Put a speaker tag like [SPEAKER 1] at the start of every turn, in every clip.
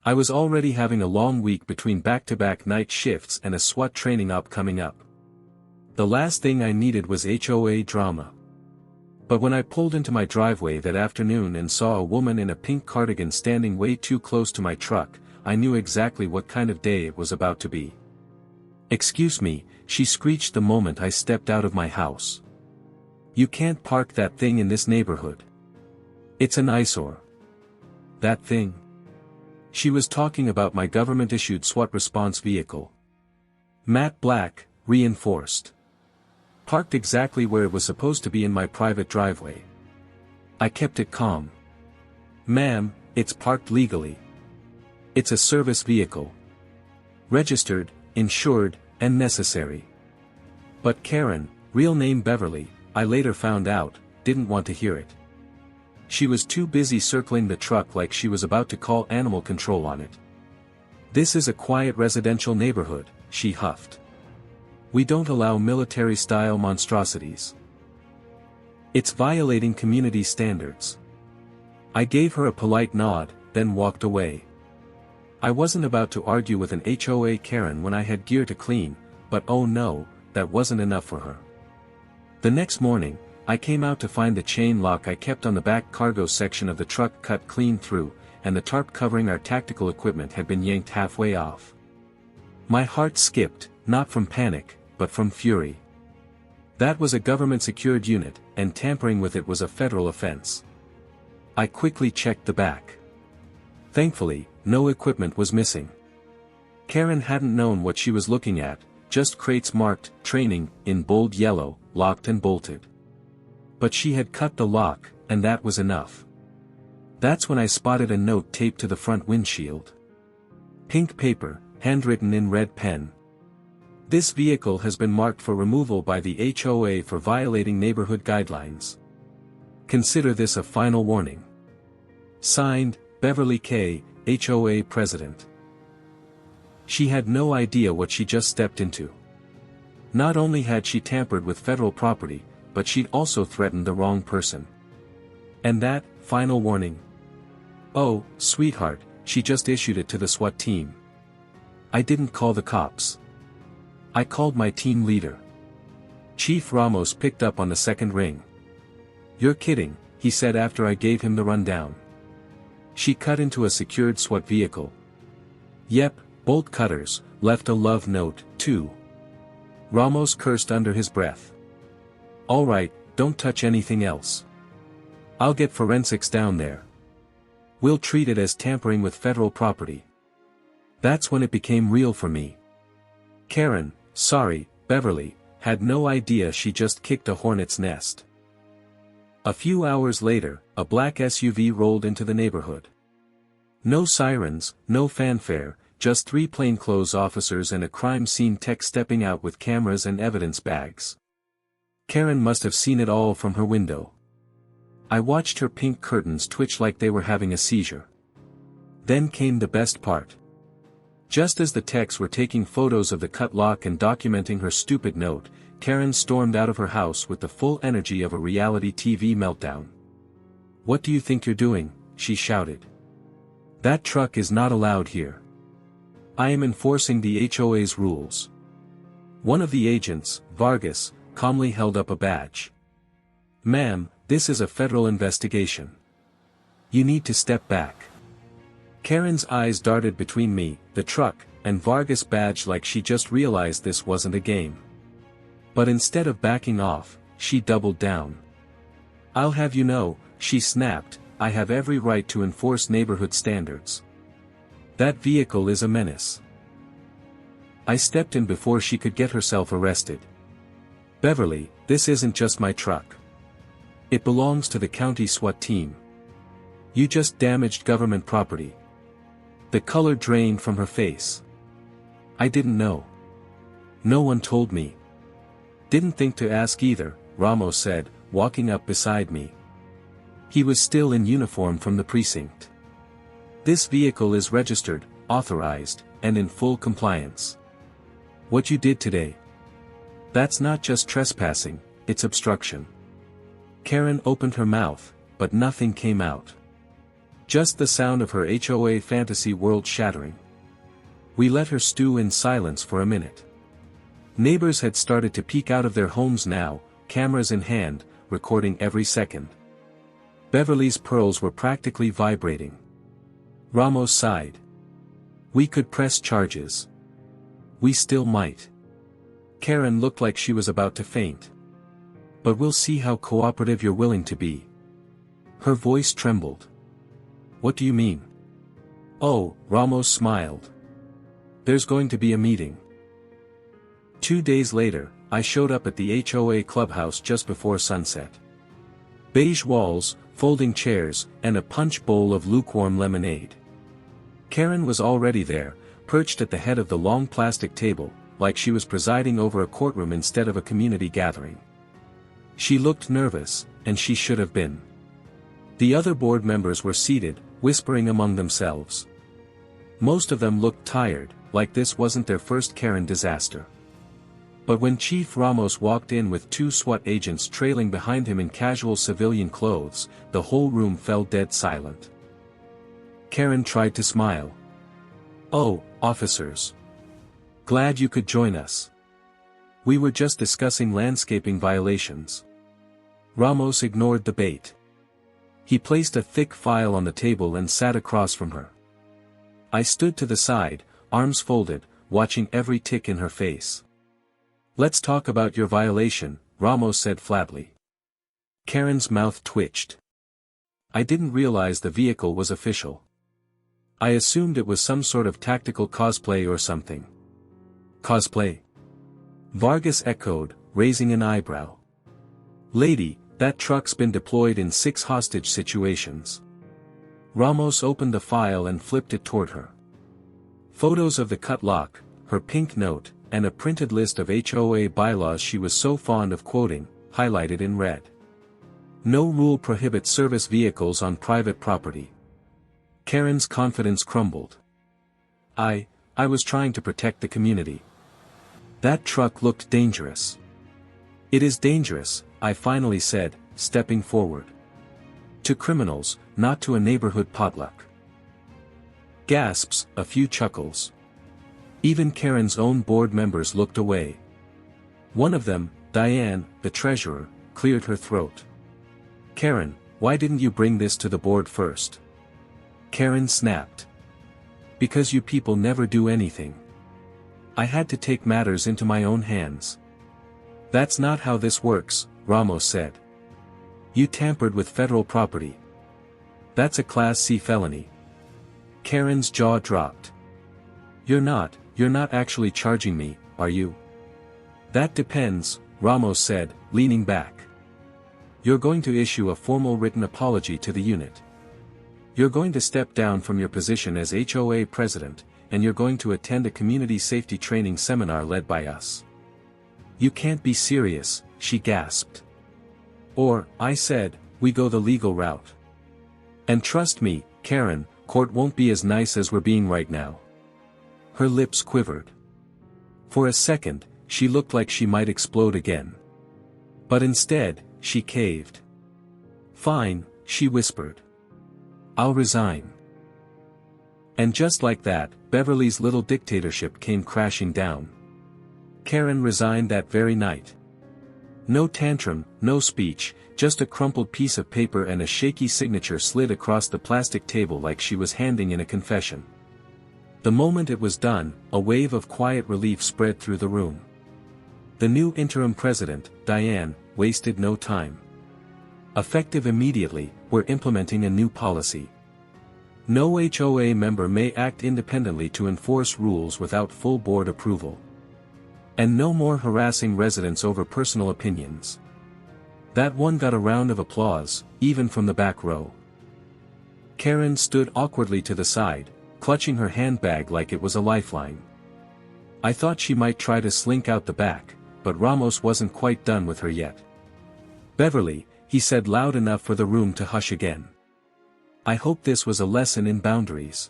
[SPEAKER 1] I was already having a long week between back-to-back night shifts and a SWAT training op coming up. The last thing I needed was HOA drama. But when I pulled into my driveway that afternoon and saw a woman in a pink cardigan standing way too close to my truck, I knew exactly what kind of day it was about to be. "Excuse me," she screeched the moment I stepped out of my house. "You can't park that thing in this neighborhood. It's an eyesore." "That thing?" She was talking about my government-issued SWAT response vehicle. Matte black, reinforced. Parked exactly where it was supposed to be in my private driveway. I kept it calm. "Ma'am, it's parked legally. It's a service vehicle. Registered, insured, and necessary." But Karen, real name Beverly, I later found out, didn't want to hear it. She was too busy circling the truck like she was about to call animal control on it. "This is a quiet residential neighborhood," she huffed. "We don't allow military-style monstrosities. It's violating community standards." I gave her a polite nod, then walked away. I wasn't about to argue with an HOA Karen when I had gear to clean, but oh no, that wasn't enough for her. The next morning, I came out to find the chain lock I kept on the back cargo section of the truck cut clean through, and the tarp covering our tactical equipment had been yanked halfway off. My heart skipped, not from panic, but from fury. That was a government-secured unit, and tampering with it was a federal offense. I quickly checked the back. Thankfully, no equipment was missing. Karen hadn't known what she was looking at, just crates marked, "Training," in bold yellow, locked and bolted. But she had cut the lock, and that was enough. That's when I spotted a note taped to the front windshield. Pink paper, handwritten in red pen. "This vehicle has been marked for removal by the HOA for violating neighborhood guidelines. Consider this a final warning. Signed, Beverly K., HOA President." She had no idea what she just stepped into. Not only had she tampered with federal property, but she'd also threatened the wrong person. And that, final warning? Oh, sweetheart, she just issued it to the SWAT team. I didn't call the cops. I called my team leader. Chief Ramos picked up on the second ring. "You're kidding," he said after I gave him the rundown. "She cut into a secured SWAT vehicle." "Yep, bolt cutters, left a love note, too." Ramos cursed under his breath. "All right, don't touch anything else. I'll get forensics down there. We'll treat it as tampering with federal property." That's when it became real for me. Karen, sorry, Beverly, had no idea she just kicked a hornet's nest. A few hours later, a black SUV rolled into the neighborhood. No sirens, no fanfare, just 3 plainclothes officers and a crime scene tech stepping out with cameras and evidence bags. Karen must have seen it all from her window. I watched her pink curtains twitch like they were having a seizure. Then came the best part. Just as the techs were taking photos of the cut lock and documenting her stupid note, Karen stormed out of her house with the full energy of a reality TV meltdown. "What do you think you're doing?" she shouted. "That truck is not allowed here. I am enforcing the HOA's rules." One of the agents, Vargas, calmly held up a badge. "Ma'am, this is a federal investigation. You need to step back." Karen's eyes darted between me, the truck, and Vargas' badge like she just realized this wasn't a game. But instead of backing off, she doubled down. "I'll have you know," she snapped, "I have every right to enforce neighborhood standards. That vehicle is a menace." I stepped in before she could get herself arrested. "Beverly, this isn't just my truck. It belongs to the county SWAT team. You just damaged government property." The color drained from her face. "I didn't know. No one told me." "Didn't think to ask either," Ramos said, walking up beside me. He was still in uniform from the precinct. "This vehicle is registered, authorized, and in full compliance. What you did today, that's not just trespassing, it's obstruction." Karen opened her mouth, but nothing came out. Just the sound of her HOA fantasy world shattering. We let her stew in silence for a minute. Neighbors had started to peek out of their homes now, cameras in hand, recording every second. Beverly's pearls were practically vibrating. Ramos sighed. We could press charges. We still might. Karen looked like she was about to faint. But we'll see how cooperative you're willing to be. Her voice trembled. What do you mean? Oh, Ramos smiled. There's going to be a meeting. 2 days later, I showed up at the HOA clubhouse just before sunset. Beige walls, folding chairs, and a punch bowl of lukewarm lemonade. Karen was already there, perched at the head of the long plastic table, like she was presiding over a courtroom instead of a community gathering. She looked nervous, and she should have been. The other board members were seated, whispering among themselves. Most of them looked tired, like this wasn't their first Karen disaster. But when Chief Ramos walked in with 2 SWAT agents trailing behind him in casual civilian clothes, the whole room fell dead silent. Karen tried to smile. Oh, officers. Glad you could join us. We were just discussing landscaping violations. Ramos ignored the bait. He placed a thick file on the table and sat across from her. I stood to the side, arms folded, watching every tick in her face. Let's talk about your violation, Ramos said flatly. Karen's mouth twitched. I didn't realize the vehicle was official. I assumed it was some sort of tactical cosplay or something. Cosplay? Vargas echoed, raising an eyebrow. Lady, that truck's been deployed in 6 hostage situations. Ramos opened the file and flipped it toward her. Photos of the cut lock, her pink note, and a printed list of HOA bylaws she was so fond of quoting, highlighted in red. No rule prohibits service vehicles on private property. Karen's confidence crumbled. I was trying to protect the community. That truck looked dangerous. It is dangerous, I finally said, stepping forward. To criminals, not to a neighborhood potluck. Gasps, a few chuckles. Even Karen's own board members looked away. One of them, Diane, the treasurer, cleared her throat. Karen, why didn't you bring this to the board first? Karen snapped. Because you people never do anything. I had to take matters into my own hands. That's not how this works, Ramos said. You tampered with federal property. That's a Class C felony. Karen's jaw dropped. You're not actually charging me, are you? That depends, Ramos said, leaning back. You're going to issue a formal written apology to the unit. You're going to step down from your position as HOA president, and you're going to attend a community safety training seminar led by us. You can't be serious, she gasped. Or, I said, we go the legal route. And trust me, Karen, court won't be as nice as we're being right now. Her lips quivered. For a second, she looked like she might explode again. But instead, she caved. Fine, she whispered. I'll resign. And just like that, Beverly's little dictatorship came crashing down. Karen resigned that very night. No tantrum, no speech, just a crumpled piece of paper and a shaky signature slid across the plastic table like she was handing in a confession. The moment it was done, a wave of quiet relief spread through the room. The new interim president, Diane, wasted no time. Effective immediately, we're implementing a new policy. No HOA member may act independently to enforce rules without full board approval. And no more harassing residents over personal opinions. That one got a round of applause, even from the back row. Karen stood awkwardly to the side, clutching her handbag like it was a lifeline. I thought she might try to slink out the back, but Ramos wasn't quite done with her yet. Beverly, he said loud enough for the room to hush again. I hope this was a lesson in boundaries.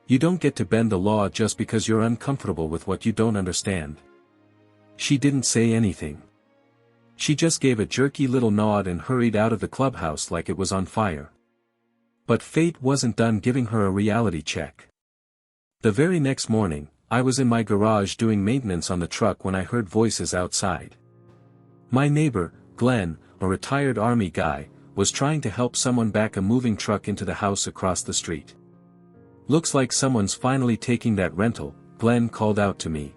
[SPEAKER 1] You don't get to bend the law just because you're uncomfortable with what you don't understand. She didn't say anything. She just gave a jerky little nod and hurried out of the clubhouse like it was on fire. But fate wasn't done giving her a reality check. The very next morning, I was in my garage doing maintenance on the truck when I heard voices outside. My neighbor, Glenn, a retired Army guy, was trying to help someone back a moving truck into the house across the street. "Looks like someone's finally taking that rental," Glenn called out to me.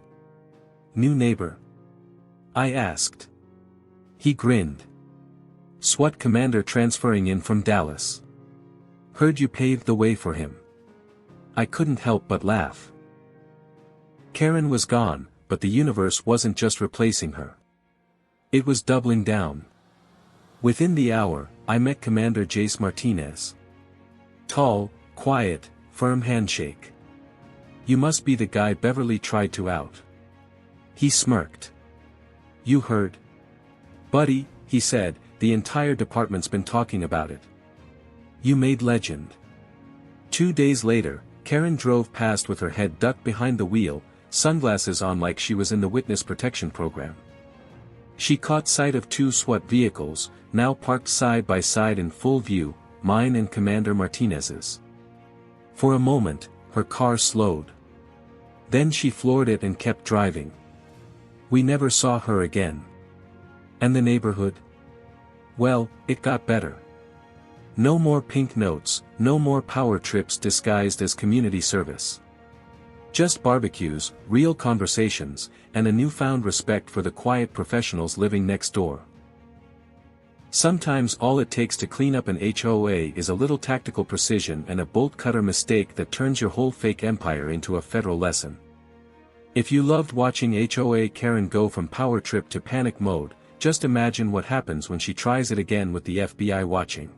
[SPEAKER 1] "New neighbor?" I asked. He grinned. "SWAT commander transferring in from Dallas. Heard you paved the way for him." I couldn't help but laugh. Karen was gone, but the universe wasn't just replacing her. It was doubling down. Within the hour, I met Commander Jace Martinez. Tall, quiet, firm handshake. "You must be the guy Beverly tried to out." He smirked. "You heard?" "Buddy," he said, "the entire department's been talking about it. You made legend." 2 days later, Karen drove past with her head ducked behind the wheel, sunglasses on like she was in the witness protection program. She caught sight of 2 SWAT vehicles, now parked side by side in full view, mine and Commander Martinez's. For a moment, her car slowed. Then she floored it and kept driving. We never saw her again. And the neighborhood? Well, it got better. No more pink notes, no more power trips disguised as community service. Just barbecues, real conversations, and a newfound respect for the quiet professionals living next door. Sometimes all it takes to clean up an HOA is a little tactical precision and a bolt-cutter mistake that turns your whole fake empire into a federal lesson. If you loved watching HOA Karen go from power trip to panic mode, just imagine what happens when she tries it again with the FBI watching.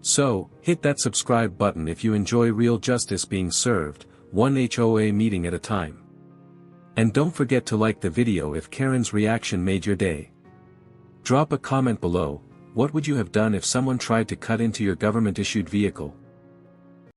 [SPEAKER 1] So, hit that subscribe button if you enjoy real justice being served, one HOA meeting at a time. And don't forget to like the video if Karen's reaction made your day. Drop a comment below. What would you have done if someone tried to cut into your government-issued vehicle?